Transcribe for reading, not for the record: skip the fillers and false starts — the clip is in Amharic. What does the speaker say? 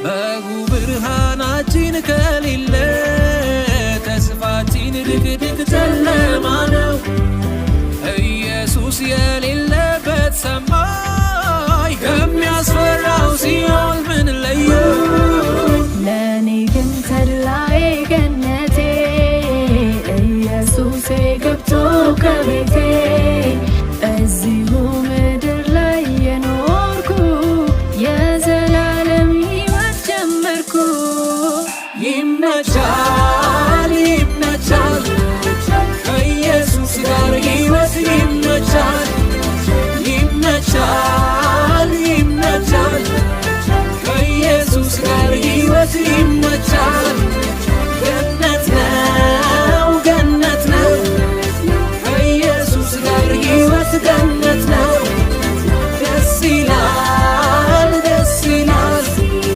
በጉ ብርሃናችን ከሌለ ተስፋችን ድቅድቅ ጨለማ ነው። ኢየሱስ የሌለበት ሰማይ ከሚያስፈራው ሲኦል ምን ለየው? ለኔ ግን ተድላዬ ገነቴ ኢየሱሴ ገብቶ ከቤቴ እዚሁ ምድር ላይ የኖርኩ የዘላለም ሕይወት ጀመርኩ። ይመቻል ይመቻል ከኢየሱስ ጋር ሕይወት ይመቻል ይመቻል ይመቻል ከኢየሱስ ጋር ሕይወት